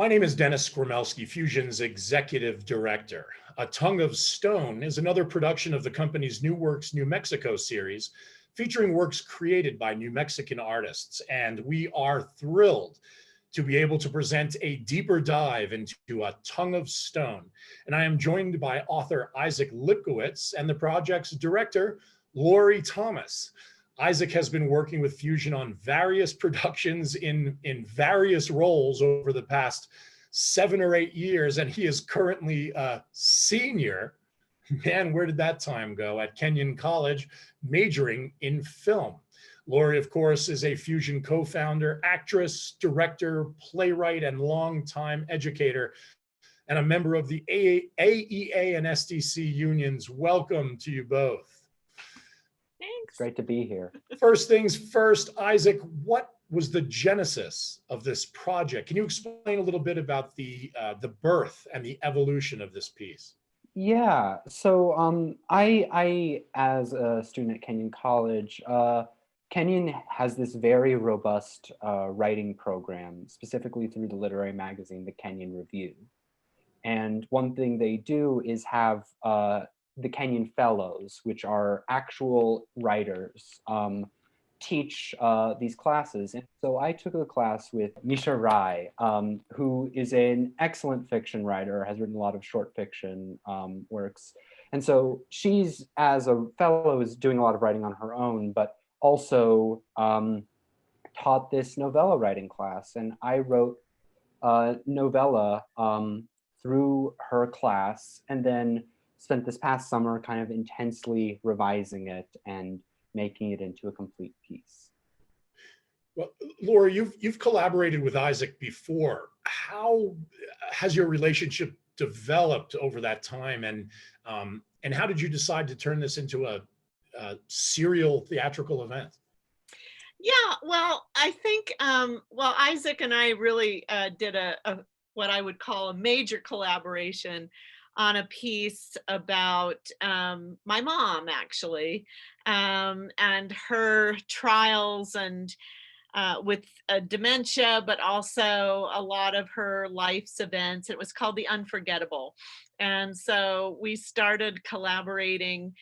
My name is Dennis Skromelski, Fusion's Executive Director. A Tongue of Stone is another production of the company's New Works New Mexico series, featuring works created by New Mexican artists. And we are thrilled to be able to present a deeper dive into A Tongue of Stone. And I am joined by author Isaac Lipkowitz and the project's director, Lori Thomas. Isaac has been working with Fusion on various productions in various roles over the past 7 or 8 years, and he is currently a senior, man, where did that time go, at Kenyon College, majoring in film. Lori, of course, is a Fusion co-founder, actress, director, playwright, and longtime educator, and a member of the AEA and SDC unions. Welcome to you both. Thanks. Great to be here. First things first, Isaac, what was the genesis of this project? Can you explain a little bit about the birth and the evolution of this piece? Yeah, so I as a student at Kenyon College, Kenyon has this very robust writing program, specifically through the literary magazine, the Kenyon Review. And one thing they do is have the Kenyon Fellows, which are actual writers, teach these classes. And so I took a class with Misha Rai, who is an excellent fiction writer, has written a lot of short fiction works. And so she's, as a fellow, is doing a lot of writing on her own, but also taught this novella writing class. And I wrote a novella through her class, and then spent this past summer kind of intensely revising it and making it into a complete piece. Well, Laura, you've collaborated with Isaac before. How has your relationship developed over that time, and how did you decide to turn this into a serial theatrical event? Yeah, well, I think Isaac and I really did a what I would call a major collaboration on a piece about my mom, actually, and her trials and with dementia, but also a lot of her life's events. It was called The Unforgettable. And so we started collaborating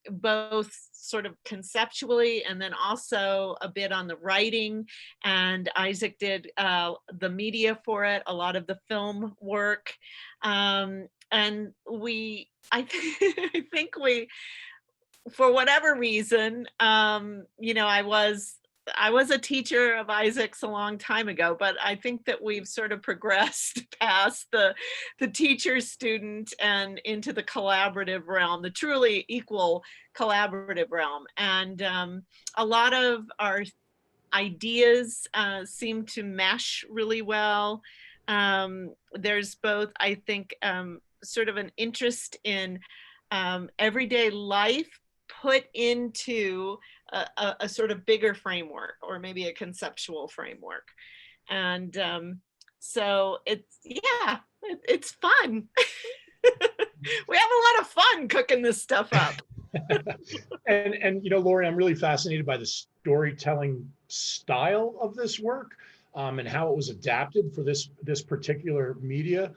both sort of conceptually and then also a bit on the writing. And Isaac did the media for it, a lot of the film work. And I think we, for whatever reason, I was a teacher of Isaac's a long time ago, but I think that we've sort of progressed past the teacher student and into the collaborative realm, the truly equal collaborative realm. And a lot of our ideas seem to mesh really well. There's both, I think, sort of an interest in everyday life put into a sort of bigger framework, or maybe a conceptual framework. And so it's fun. We have a lot of fun cooking this stuff up. and Lori, I'm really fascinated by the storytelling style of this work, and how it was adapted for this particular media,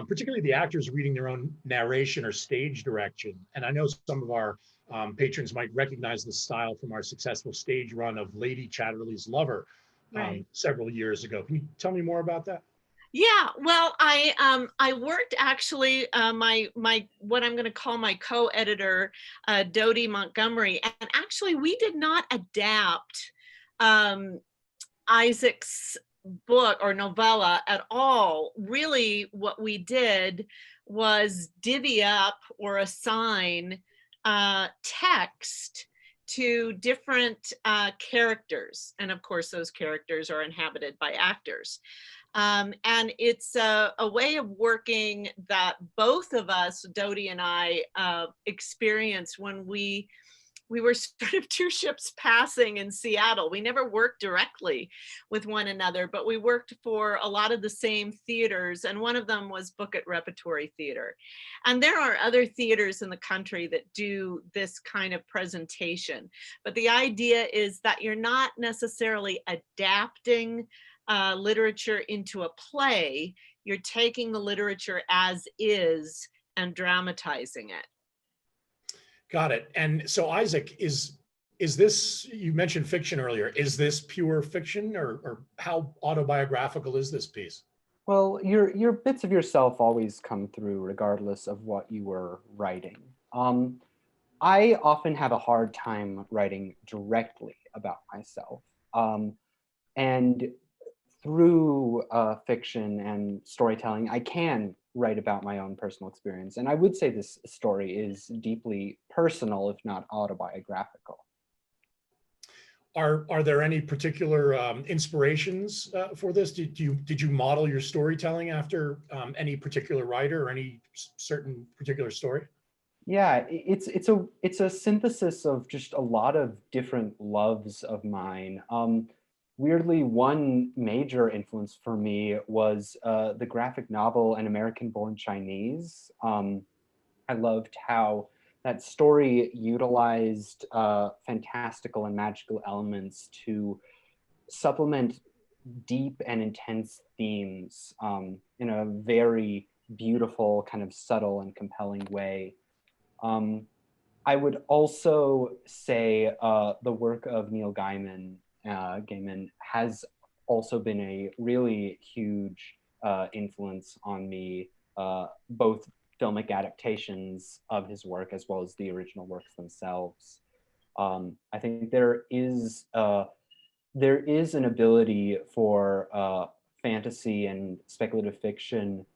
particularly the actors reading their own narration or stage direction. And I know some of our patrons might recognize this style from our successful stage run of Lady Chatterley's Lover several years ago. Can you tell me more about that? Yeah, well, I worked actually my what I'm going to call my co-editor, Dodie Montgomery, and actually we did not adapt Isaac's book or novella at all. Really, what we did was divvy up or assign text to different characters, and of course those characters are inhabited by actors. And it's a way of working that both of us, Dodie and I, experienced when we were sort of two ships passing in Seattle. We never worked directly with one another, but we worked for a lot of the same theaters, and one of them was Book It Repertory Theater. And there are other theaters in the country that do this kind of presentation, but the idea is that you're not necessarily adapting literature into a play, you're taking the literature as is and dramatizing it. Got it. And so Isaac, is this, you mentioned fiction earlier, is this pure fiction, or how autobiographical is this piece? Well, your bits of yourself always come through regardless of what you were writing. I often have a hard time writing directly about myself. And through fiction and storytelling, I can write about my own personal experience. And I would say this story is deeply personal, if not autobiographical. Are there any particular inspirations for this? Did you model your storytelling after any particular writer or any certain particular story? Yeah, it's a synthesis of just a lot of different loves of mine. Weirdly, one major influence for me was the graphic novel An American Born Chinese. I loved how that story utilized fantastical and magical elements to supplement deep and intense themes in a very beautiful, kind of subtle and compelling way. I would also say the work of Neil Gaiman has also been a really huge influence on me, both filmic adaptations of his work as well as the original works themselves. I think there is an ability for fantasy and speculative fiction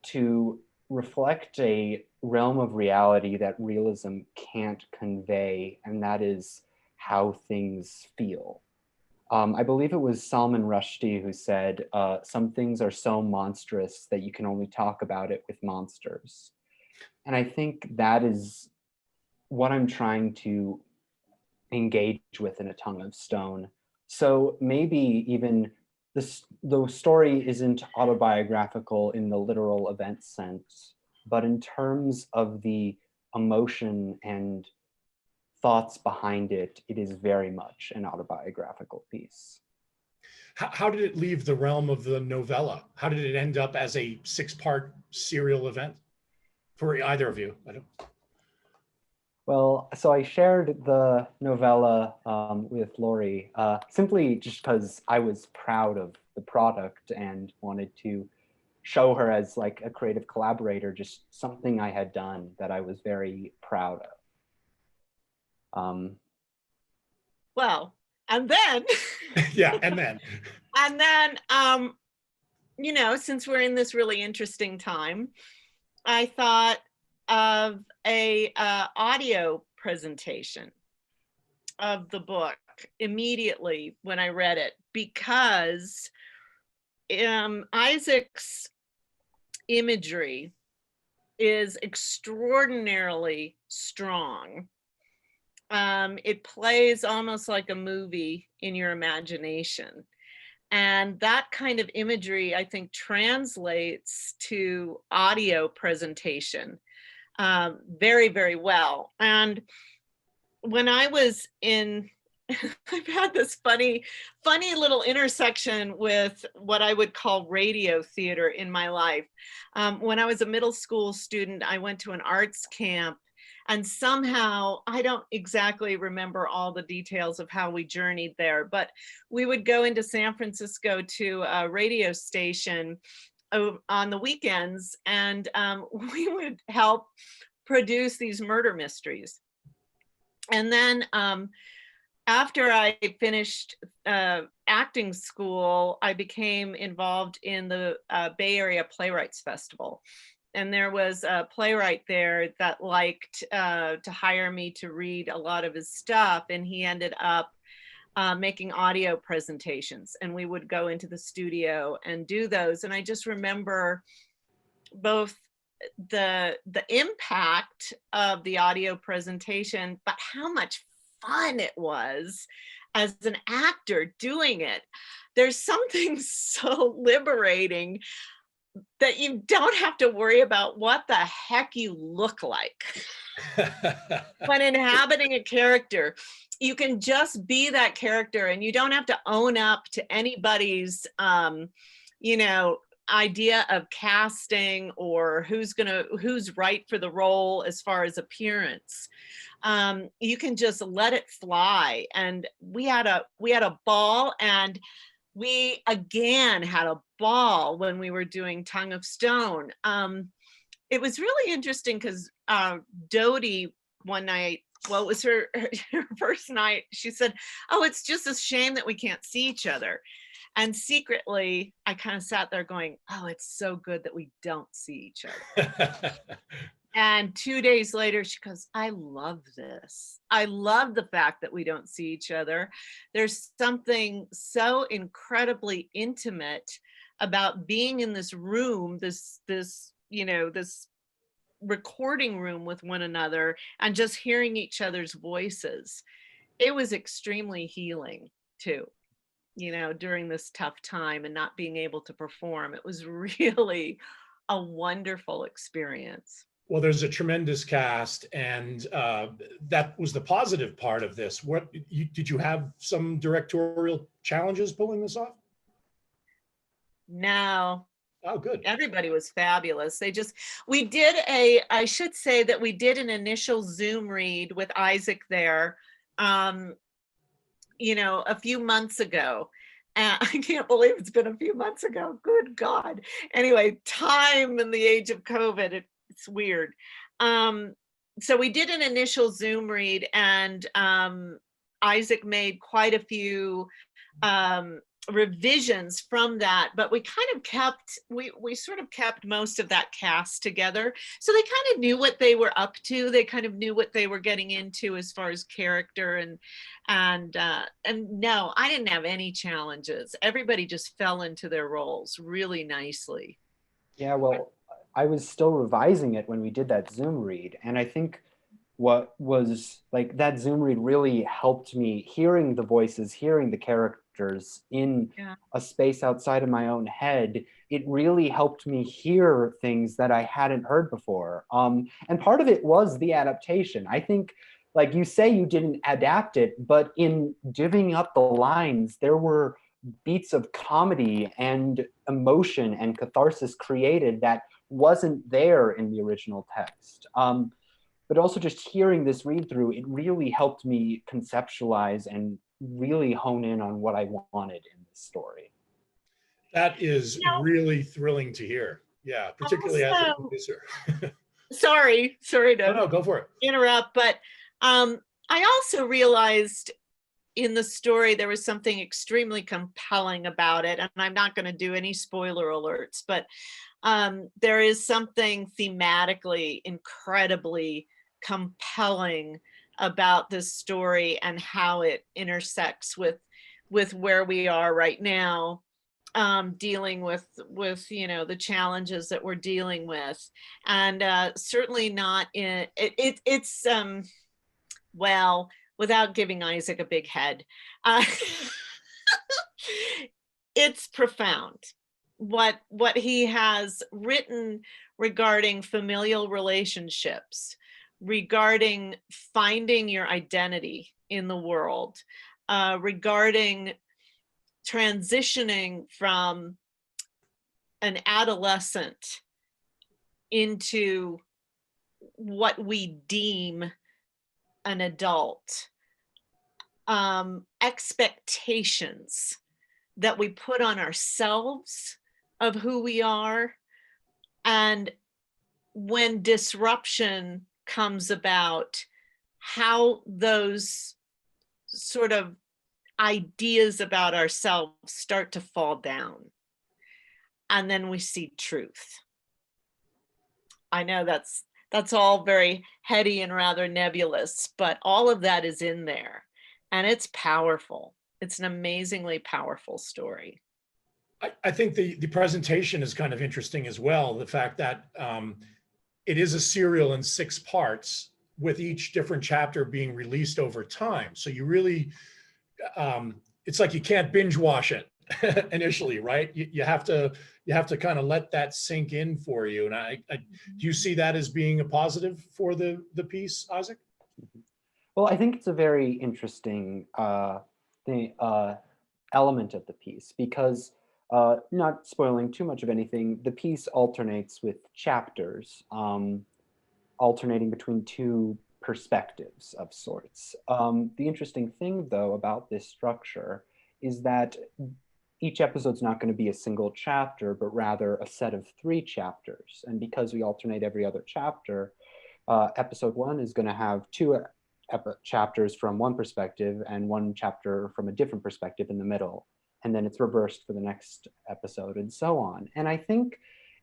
to reflect a realm of reality that realism can't convey, and that is how things feel. I believe it was Salman Rushdie who said, some things are so monstrous that you can only talk about it with monsters. And I think that is what I'm trying to engage with in A Tongue of Stone. So maybe even the story isn't autobiographical in the literal event sense, but in terms of the emotion and thoughts behind it, it is very much an autobiographical piece. How did it leave the realm of the novella? How did it end up as a 6-part serial event for either of you? I don't. Well, so I shared the novella with Lori simply just because I was proud of the product and wanted to show her as like a creative collaborator, just something I had done that I was very proud of. Well, and then Yeah, and then and then you know, since we're in this really interesting time, I thought of a audio presentation of the book immediately when I read it, because Isaac's imagery is extraordinarily strong. It plays almost like a movie in your imagination. And that kind of imagery, I think, translates to audio presentation very, very well. And when I was in, I've had this funny little intersection with what I would call radio theater in my life. When I was a middle school student, I went to an arts camp, and somehow, I don't exactly remember all the details of how we journeyed there, but we would go into San Francisco to a radio station on the weekends, and we would help produce these murder mysteries. And then after I finished acting school, I became involved in the Bay Area Playwrights Festival. And there was a playwright there that liked to hire me to read a lot of his stuff. And he ended up making audio presentations. And we would go into the studio and do those. And I just remember both the impact of the audio presentation, but how much fun it was as an actor doing it. There's something so liberating that you don't have to worry about what the heck you look like when inhabiting a character. You can just be that character, and you don't have to own up to anybody's, you know, idea of casting or who's right for the role as far as appearance. You can just let it fly. And we had a ball, and we again had a ball when we were doing Tongue of Stone. It was really interesting because Dodie one night, well, it was her first night, she said, "Oh, it's just a shame that we can't see each other." And secretly, I kind of sat there going, "Oh, it's so good that we don't see each other." And 2 days later, she goes, "I love this. I love the fact that we don't see each other. There's something so incredibly intimate about being in this room, this recording room with one another, and just hearing each other's voices." It was extremely healing too, during this tough time and not being able to perform. It was really a wonderful experience. Well, there's a tremendous cast, and that was the positive part of this. Did you have some directorial challenges pulling this off? No. Oh, good. Everybody was fabulous. I should say that we did an initial Zoom read with Isaac there, a few months ago. And I can't believe it's been a few months ago. Good God. Anyway, time in the age of COVID, it's weird. So we did an initial Zoom read, and Isaac made quite a few revisions from that, but we sort of kept most of that cast together. So they kind of knew what they were up to. They kind of knew what they were getting into as far as character, and no, I didn't have any challenges. Everybody just fell into their roles really nicely. Yeah, well, I was still revising it when we did that Zoom read, and I think what was like that Zoom read really helped me hearing the voices, hearing the characters in a space outside of my own head. It really helped me hear things that I hadn't heard before. And part of it was the adaptation. I think, like you say, you didn't adapt it, but in divvying up the lines, there were beats of comedy and emotion and catharsis created that wasn't there in the original text. But also just hearing this read through, it really helped me conceptualize and really hone in on what I wanted in this story. That is really thrilling to hear. Yeah, particularly as a producer. Sorry to No, go for it. Interrupt, but I also realized in the story there was something extremely compelling about it, and I'm not going to do any spoiler alerts, but there is something thematically incredibly compelling about this story and how it intersects with where we are right now, dealing with the challenges that we're dealing with, and certainly not in it's well, without giving Isaac a big head, it's profound what he has written regarding familial relationships, regarding finding your identity in the world, regarding transitioning from an adolescent into what we deem an adult, expectations that we put on ourselves of who we are, and when disruption comes about, how those sort of ideas about ourselves start to fall down, and then we see truth. I know that's all very heady and rather nebulous, but all of that is in there, and it's powerful. It's an amazingly powerful story. I think the presentation is kind of interesting as well. The fact that it is a serial in 6 parts, with each different chapter being released over time. So you really, it's like you can't binge watch it. initially, right? You have to kind of let that sink in for you. And do you see that as being a positive for the piece, Isaac? Well, I think it's a very interesting element of the piece because, not spoiling too much of anything, the piece alternates with chapters, alternating between two perspectives of sorts. The interesting thing, though, about this structure is that each episode's not going to be a single chapter, but rather a set of 3 chapters. And because we alternate every other chapter, episode 1 is going to have 2 chapters from one perspective and 1 chapter from a different perspective in the middle. And then it's reversed for the next episode and so on. And I think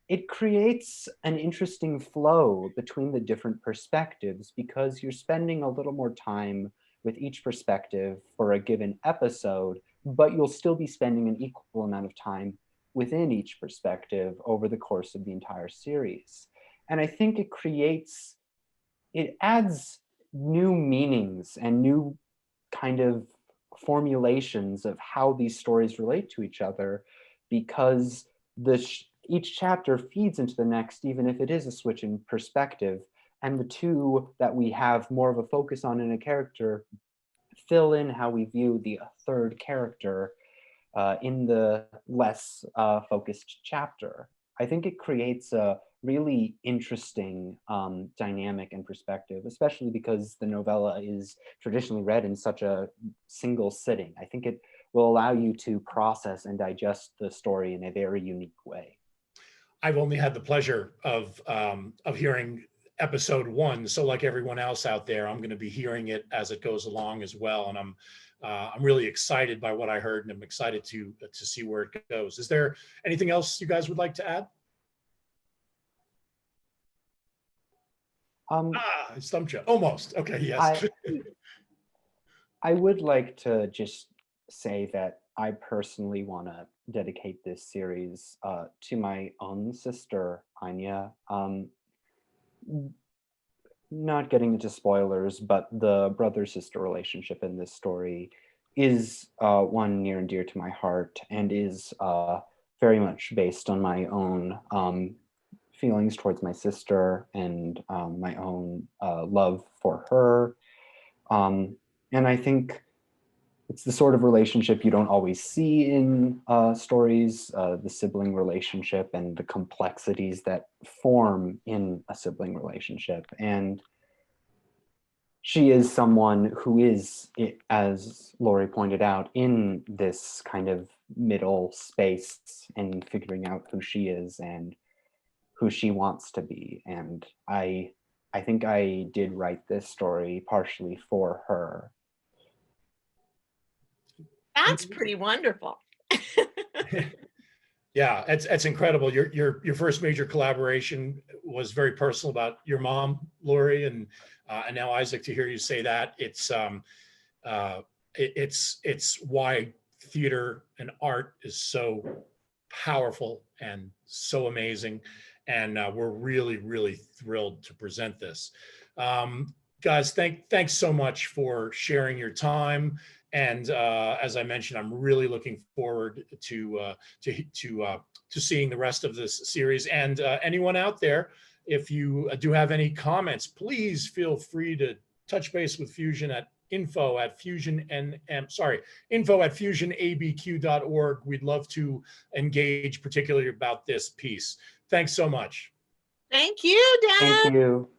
it creates an interesting flow between the different perspectives because you're spending a little more time with each perspective for a given episode, but you'll still be spending an equal amount of time within each perspective over the course of the entire series. And I think it adds new meanings and new kind of formulations of how these stories relate to each other because each chapter feeds into the next, even if it is a switch in perspective. And the 2 that we have more of a focus on in a character fill in how we view the 3rd character in the less focused chapter. I think it creates a really interesting dynamic and perspective, especially because the novella is traditionally read in such a single sitting. I think it will allow you to process and digest the story in a very unique way. I've only had the pleasure of hearing episode 1, so like everyone else out there, I'm going to be hearing it as it goes along as well, and I'm really excited by what I heard, and I'm excited to see where it goes. Is there anything else you guys would like to add? I stumped you. Almost. Okay. Yes. I would like to just say that I personally want to dedicate this series to my own sister, Anya. Not getting into spoilers, but the brother-sister relationship in this story is one near and dear to my heart and is very much based on my own feelings towards my sister and my own love for her. And I think it's the sort of relationship you don't always see in stories, the sibling relationship and the complexities that form in a sibling relationship. And she is someone who is, as Lori pointed out, in this kind of middle space and figuring out who she is and who she wants to be. And I think I did write this story partially for her. That's pretty wonderful. Yeah, it's incredible. Your first major collaboration was very personal about your mom, Lori, and now Isaac. To hear you say that, it's why theater and art is so powerful and so amazing, and we're really thrilled to present this. Guys, thanks so much for sharing your time. And as I mentioned, I'm really looking forward to seeing the rest of this series. And anyone out there, if you do have any comments, please feel free to touch base with Fusion at info@fusionabq.org. We'd love to engage particularly about this piece. Thanks so much. Thank you, Dan. Thank you.